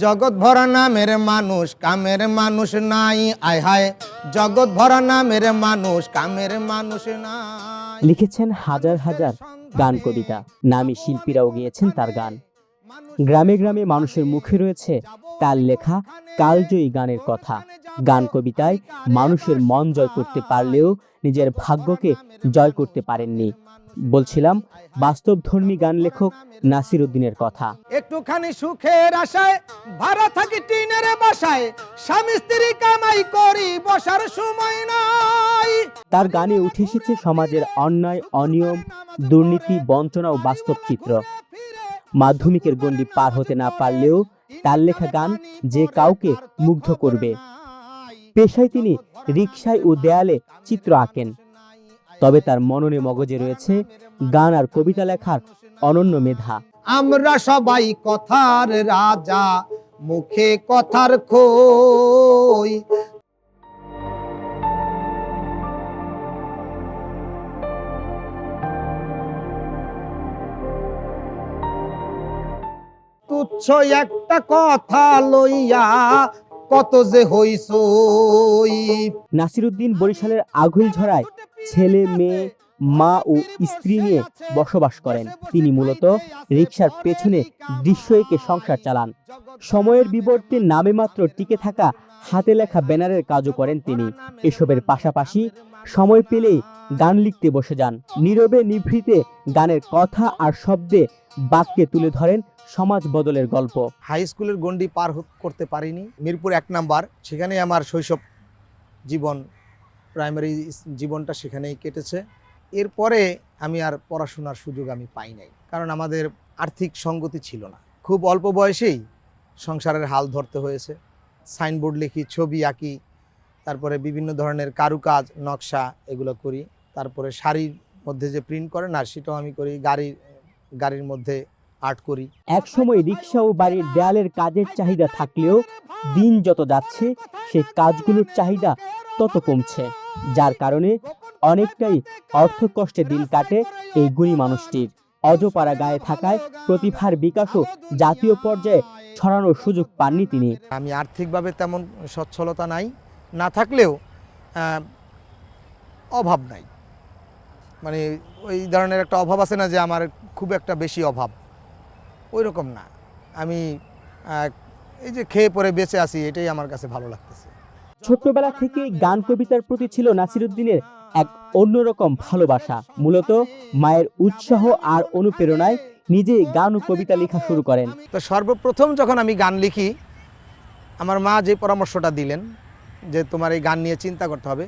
জগৎ ভরা নামের মানুষ কামের মানুষ নাই, আয় হায় জগৎ ভরা নামের মানুষ কামের মানুষ নাই। লিখেছেন হাজার হাজার গান কবিতা, নামী শিল্পীরাও গেয়েছেন তার গান। গ্রামে গ্রামে মানুষের মুখে রয়েছে তার লেখা কালজয়ী গানের কথা। গান কবিতায় মানুষের মন জয় করতে পারলেও নিজের ভাগ্যকে জয় করতে পারেননি। বলছিলাম বাস্তবধর্মী গান লেখক নাসির উদ্দিনের কথা। একটুখানি সুখের আশায় ভাড়া থাকি টিনের বাসায়, স্বামী স্ত্রী কামাই করি বসার সময় নাই। তার গানে উঠে এসেছে সমাজের অন্যায়, অনিয়ম, দুর্নীতি, বঞ্চনা ও বাস্তব চিত্র। মাধ্যমিকের গণ্ডি পার হতে না পারলেও তার লেখা গান যে কাউকে মুগ্ধ করবে। পেশায় তিনি রিকশায় ও দেয়ালে চিত্র আঁকেন, তবে তার মননে মগজে রয়েছে গান আর কবিতা লেখার অনন্য মেধা। আমরা সবাই কথার রাজা, মুখে কথার খই। তুচ্ছ একটা কথা লইয়া কত যে হইছই। নাসির উদ্দিন বরিশালের আগুইলঝরায় ছেলে, মেয়ে, মা ও স্ত্রী নিয়ে বসবাস করেন। তিনি মূলত রিকশার পেছনে দৃশ্য এঁকে সংসার চালান। সময়ের বিবর্তে নামে মাত্র টিকে থাকা হাতে লেখা ব্যানারের কাজও করেন তিনি। এসবের পাশাপাশি সময় পেলেই গান লিখতে বসে যান। নীরবে নিভৃতে গানের কথা আর শব্দে বাক্যে তুলে ধরেন সমাজ বদলের গল্প। হাই স্কুলের গণ্ডি পার করতে পারিনি, মিরপুর 1 নাম্বার, সেখানে আমার শৈশব জীবন, প্রাইমারি জীবনটা সেখানেই কেটেছে। এরপরে আমি আর পড়াশোনার সুযোগ আমি পাই নাই, কারণ আমাদের আর্থিক সঙ্গতি ছিল না। খুব অল্প বয়সেই সংসারের হাল ধরতে হয়েছে। সাইনবোর্ড লিখি, ছবি আঁকি, তারপরে বিভিন্ন ধরনের কারুকাজ, নকশা এগুলো করি। তারপরে শাড়ির মধ্যে যে প্রিন্ট করে না, সেটাও আমি করি। গাড়ির মধ্যে আর্ট করি। এক সময় রিকশা ও বাড়ির দেয়ালের কাজের চাহিদা থাকলেও দিন যত যাচ্ছে সেই কাজগুলোর চাহিদা তত কমছে, যার কারণে অনেকটাই অর্থকষ্টে দিন কাটে এই গুণী মানুষটির। অজপাড়া গায়ে থাকায় প্রতিভার বিকাশও জাতীয় পর্যায়ে ছড়ানোর সুযোগ পাননি তিনি। আমি আর্থিকভাবে তেমন সচ্ছলতা নাই, না থাকলেও অভাব নাই। মানে ওই ধরনের একটা অভাব আছে না যে আমার খুব একটা বেশি অভাব, ওই রকম না। আমি এই যে খেয়ে পরে বেঁচে আছি, এটাই আমার কাছে ভালো লাগতেছে। ছোট্টবেলা থেকে গান কবিতার প্রতি ছিল নাসির উদ্দিনের এক অন্যরকম ভালোবাসা। মূলত মায়ের উৎসাহ আর অনুপ্রেরণায় নিজে গান ও কবিতা লেখা শুরু করেন। তো সর্বপ্রথম যখন আমি গান লিখি, আমার মা যে পরামর্শটা দিলেন যে তোমার এই গান নিয়ে চিন্তা করতে হবে,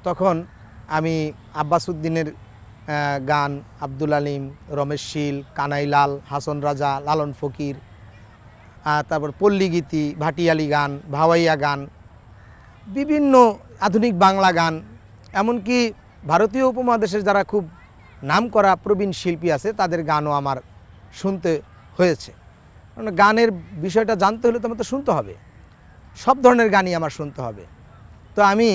তখন আমি আব্বাস উদ্দিনের গান, আব্দুল আলিম, রমেশ শীল, কানাইলাল, হাসন রাজা, লালন ফকির, তারপর পল্লীগীতি, ভাটিয়ালি গান, ভাওয়াইয়া গান, বিভিন্ন আধুনিক বাংলা গান, এমনকি ভারতীয় উপমহাদেশের যারা খুব নামকরা প্রবীণ শিল্পী আছে তাদের গানও আমার শুনতে হয়েছে। কারণ গানের বিষয়টা জানতে হলে তো আমার তো শুনতে হবে, সব ধরনের গানই আমার শুনতে হবে। তো আমি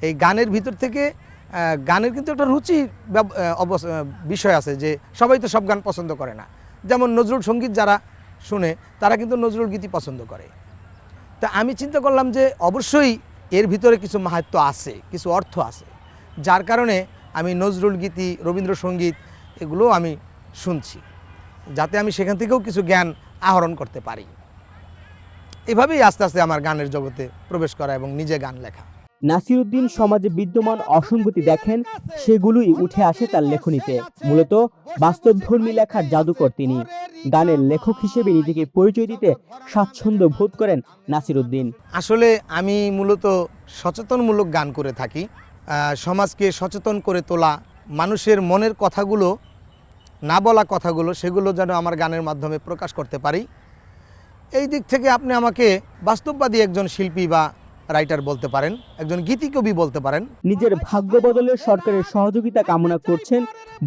এই গানের ভিতর থেকে, গানের কিন্তু একটা রুচি বিষয় আছে, যে সবাই তো সব গান পছন্দ করে না। যেমন নজরুল সঙ্গীত যারা শুনে তারা কিন্তু নজরুল গীতি পছন্দ করে। তা আমি চিন্তা করলাম যে অবশ্যই এর ভিতরে কিছু মাহাত্ম্য আছে, কিছু অর্থ আছে, যার কারণে আমি নজরুল গীতি, রবীন্দ্রসঙ্গীত এগুলো আমি শুনছি, যাতে আমি সেখান থেকেও কিছু জ্ঞান আহরণ করতে পারি। এভাবেই আস্তে আস্তে আমার গানের জগতে প্রবেশ করা এবং নিজে গান লেখা। নাসির উদ্দিন সমাজে বিদ্যমান অসঙ্গতি দেখেন, সেগুলোই উঠে আসে তার লেখনীতে। মূলত বাস্তবধর্মী লেখার জাদুকর তিনি। গানের লেখক হিসেবে নিজেকে পরিচয় দিতে স্বাচ্ছন্দ্য বোধ করেন নাসির উদ্দিন। আসলে আমি মূলত সচেতনমূলক গান করে থাকি। সমাজকে সচেতন করে তোলা, মানুষের মনের কথাগুলো, না বলা কথাগুলো, সেগুলো যেন আমার গানের মাধ্যমে প্রকাশ করতে পারি। এই দিক থেকে আপনি আমাকে বাস্তববাদী একজন শিল্পী বা রাইটার বলতে পারেন, একজন গীতিকবি বলতে পারেন। নিজের ভাগ্য বদলে সরকারের সহযোগিতা কামনা করছেন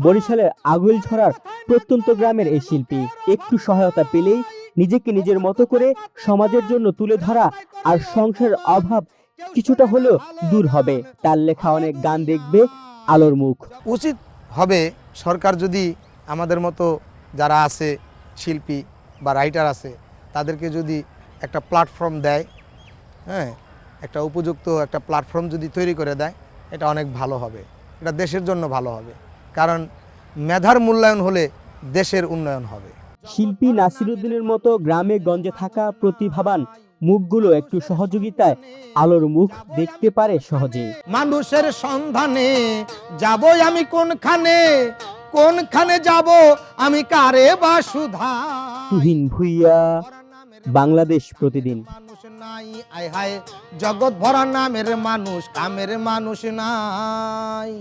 বরিশালের আগুইলঝরার প্রত্যন্ত গ্রামের এই শিল্পী। একটু সহায়তা পেলেই নিজেকে নিজের মতো করে সমাজের জন্য তুলে ধরা আর সংসারের অভাব কিছুটা হলেও দূর হবে। তার লেখা অনেক গান দেখবে আলোর মুখ। উচিত হবে সরকার যদি আমাদের মতো যারা আছে শিল্পী বা রাইটার আছে, তাদেরকে যদি একটা প্ল্যাটফর্ম দেয়, হ্যাঁ, একটা উপযুক্ত একটা প্ল্যাটফর্ম যদি তৈরি করে দেয়, এটা অনেক ভালো হবে, এটা দেশের জন্য ভালো হবে। কারণ মেধার মূল্যায়ন হলে দেশের উন্নয়ন হবে। শিল্পী নাসিরুদ্দিনের মতো গ্রামে গঞ্জে থাকা প্রতিভাবান মুখগুলো একটু সহযোগিতায় আলোর মুখ দেখতে পারে সহজেই। মানুষের সন্ধানে যাব আমি কোনখানে, কোনখানে যাব আমি কারে বা সুধা। তুহিন ভুইয়া, বাংলাদেশ প্রতিদিন। মানুষ নাই আয় হায়, জগৎ ভরা নামের মানুষ, কামের মানুষ নাই।